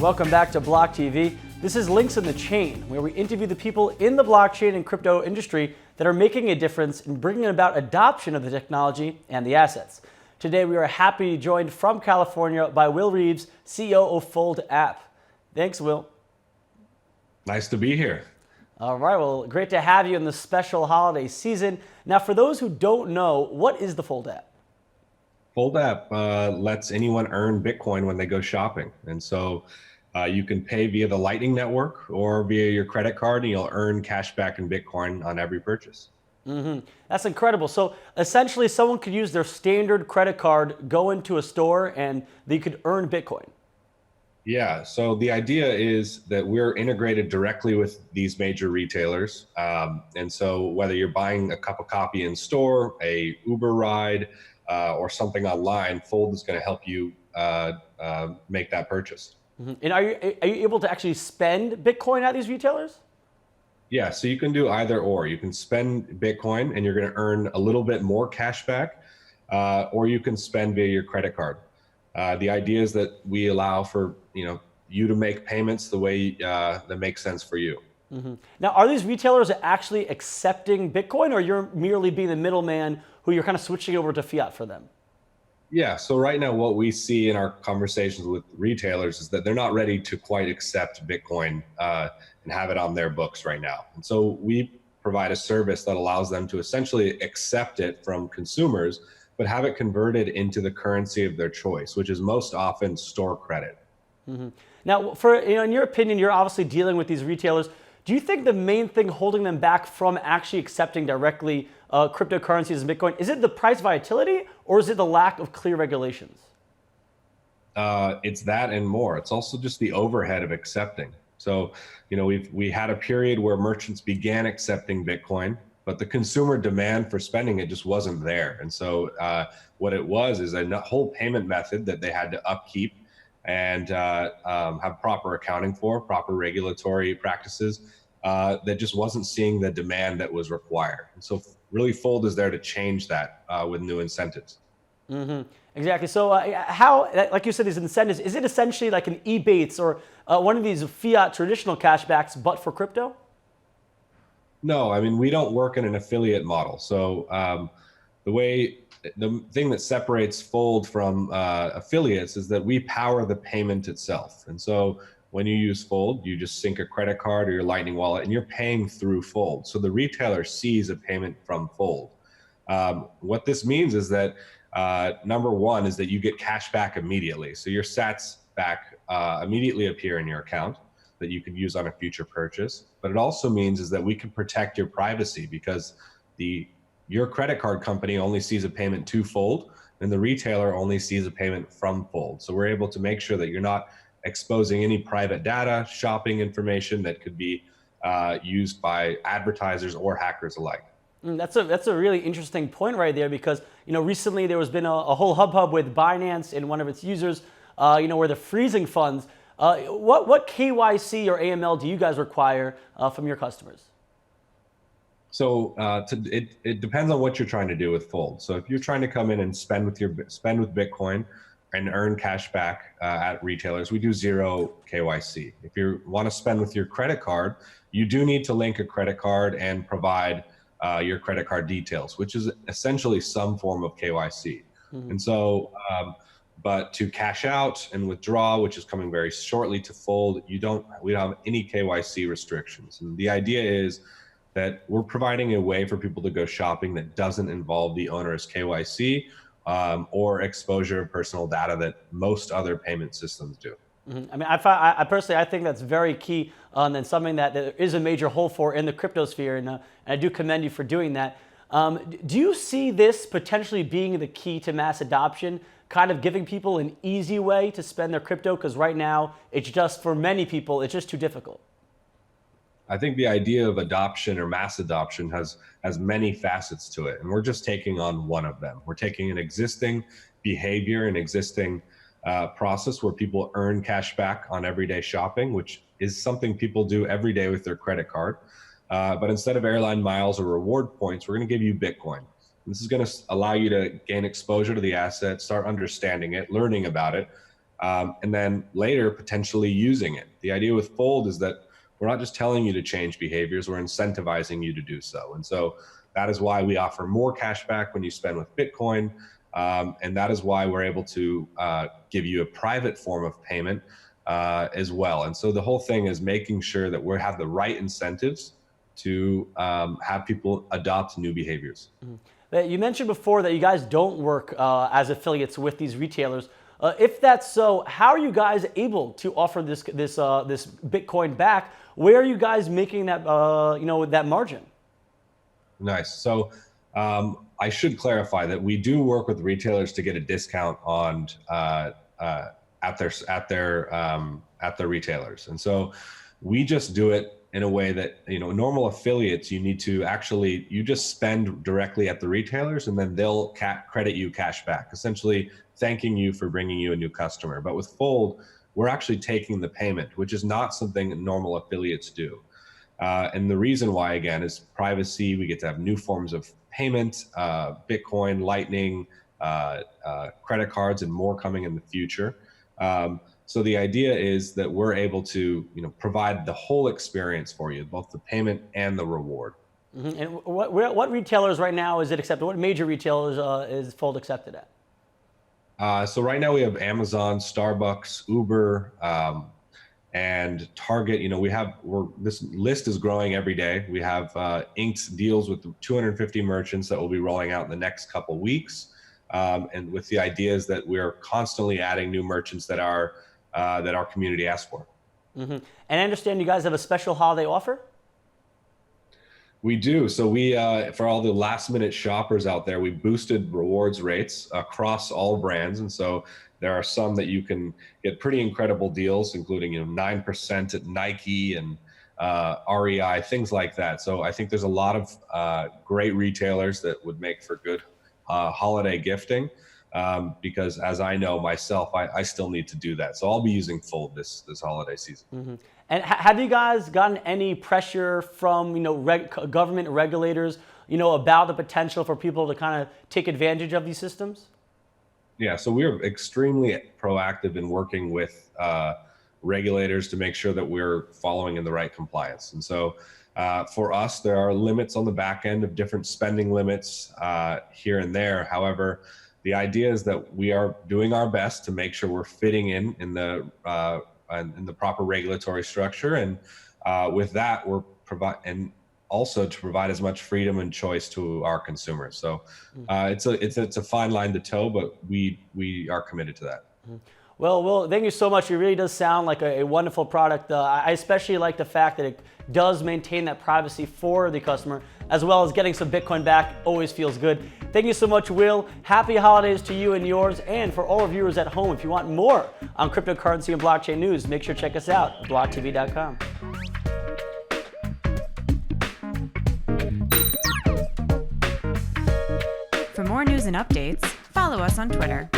Welcome back to BLOCKTV. This is Links in the Chain, where we interview the people in the blockchain and crypto industry that are making a difference in bringing about adoption of the technology and the assets. Today, we are happy to be joined from California by Will Reeves, CEO of Fold App. Thanks, Will. Nice to be here. All right, well, great to have you in the special holiday season. Now, for those who don't know, what is the Fold App? Fold App lets anyone earn Bitcoin when they go shopping. And so you can pay via the Lightning Network or via your credit card, and you'll earn cash back in Bitcoin on every purchase. That's incredible. So essentially, someone could use their standard credit card, go into a store, and they could earn Bitcoin. Yeah, so the idea is that we're integrated directly with these major retailers. And so whether you're buying a cup of coffee in store, a Uber ride, or something online, Fold is going to help you make that purchase. And are you able to actually spend Bitcoin at these retailers? Yeah, so you can do either or. You can spend Bitcoin and you're going to earn a little bit more cash back, or you can spend via your credit card. The idea is that we allow for you to make payments the way that makes sense for you. Now, are these retailers actually accepting Bitcoin, or you're merely being the middleman who you're kind of switching over to fiat for them? Yeah, so right now what we see in our conversations with retailers is that they're not ready to quite accept Bitcoin and have it on their books right now. And so we provide a service that allows them to essentially accept it from consumers, but have it converted into the currency of their choice, which is most often store credit. Now, in your opinion, you're obviously dealing with these retailers. Do you think the main thing holding them back from actually accepting directly cryptocurrencies and Bitcoin, is it the price volatility, or is it the lack of clear regulations? It's that and more. It's also just the overhead of accepting. So, we had a period where merchants began accepting Bitcoin, but the consumer demand for spending it just wasn't there. And so what it was is a whole payment method that they had to upkeep and have proper accounting for, proper regulatory practices that just wasn't seeing the demand that was required. And so really Fold is there to change that with new incentives. Exactly. So how, like you said, these incentives, is it essentially like an Ebates or one of these fiat traditional cashbacks, but for crypto? No, I mean, we don't work in an affiliate model. So the thing that separates Fold from affiliates is that we power the payment itself. And so when you use Fold, you just sync a credit card or your Lightning wallet and you're paying through Fold. So the retailer sees a payment from Fold. What this means is that number one is that you get cash back immediately. So your sats back immediately appear in your account that you could use on a future purchase. But it also means is that we can protect your privacy because your credit card company only sees a payment to Fold and the retailer only sees a payment from Fold. So we're able to make sure that you're not exposing any private data, shopping information that could be used by advertisers or hackers alike. That's a really interesting point right there because, recently there has been a whole hubbub with Binance and one of its users, where they're freezing funds. What KYC or AML do you guys require from your customers? So it depends on what you're trying to do with Fold. So if you're trying to come in and spend with Bitcoin and earn cash back at retailers, we do zero KYC. If you want to spend with your credit card, you do need to link a credit card and provide your credit card details, which is essentially some form of KYC. And so, but to cash out and withdraw, which is coming very shortly to Fold, we don't have any KYC restrictions. And the idea is that we're providing a way for people to go shopping that doesn't involve the onerous KYC or exposure of personal data that most other payment systems do. I mean, I personally think that's very key and something that there is a major hole for in the crypto sphere, and I do commend you for doing that. Do you see this potentially being the key to mass adoption, kind of giving people an easy way to spend their crypto? Because right now, it's just, for many people, it's just too difficult. I think the idea of adoption or mass adoption has many facets to it, and we're just taking on one of them. We're taking an existing behavior, an existing process where people earn cash back on everyday shopping, which is something people do every day with their credit card. But instead of airline miles or reward points, we're going to give you Bitcoin. This is going to allow you to gain exposure to the asset, start understanding it, learning about it, and then later potentially using it. The idea with Fold is that we're not just telling you to change behaviors, we're incentivizing you to do so. And so that is why we offer more cash back when you spend with Bitcoin. And that is why we're able to give you a private form of payment as well. And so the whole thing is making sure that we have the right incentives to have people adopt new behaviors. You mentioned before that you guys don't work as affiliates with these retailers. If that's so, how are you guys able to offer this Bitcoin back? Where are you guys making that that margin? Nice. So I should clarify that we do work with retailers to get a discount on at their retailers, and so we just do it in a way that, normal affiliates, you need to actually, you just spend directly at the retailers and then they'll credit you cash back, essentially thanking you for bringing you a new customer. But with Fold, we're actually taking the payment, which is not something normal affiliates do. And the reason why, again, is privacy. We get to have new forms of payment, Bitcoin, Lightning, credit cards, and more coming in the future. So the idea is that we're able to, provide the whole experience for you, both the payment and the reward. Mm-hmm. And what retailers right now is it accepted? What major retailers is Fold accepted at? So right now we have Amazon, Starbucks, Uber, and Target. This list is growing every day. We have inked deals with 250 merchants that will be rolling out in the next couple weeks. And with the idea is that we're constantly adding new merchants that our community asks for. Mm-hmm. And I understand you guys have a special holiday offer? We do. So we, for all the last minute shoppers out there, we boosted rewards rates across all brands. And so there are some that you can get pretty incredible deals, including 9% at Nike and REI, things like that. So I think there's a lot of great retailers that would make for good holiday gifting. Because as I know myself, I still need to do that. So I'll be using Fold this holiday season. Mm-hmm. And have you guys gotten any pressure from government regulators about the potential for people to kind of take advantage of these systems? Yeah, so we're extremely proactive in working with regulators to make sure that we're following in the right compliance. And so for us, there are limits on the back end of different spending limits here and there. However, the idea is that we are doing our best to make sure we're fitting in the proper regulatory structure, and with that, we're also to provide as much freedom and choice to our consumers. So it's a fine line to toe, but we are committed to that. Well, Will, thank you so much. It really does sound like a wonderful product. I especially like the fact that it does maintain that privacy for the customer, as well as getting some Bitcoin back always feels good. Thank you so much, Will. Happy holidays to you and yours. And for all our viewers at home, if you want more on cryptocurrency and blockchain news, make sure to check us out at blocktv.com. For more news and updates, follow us on Twitter.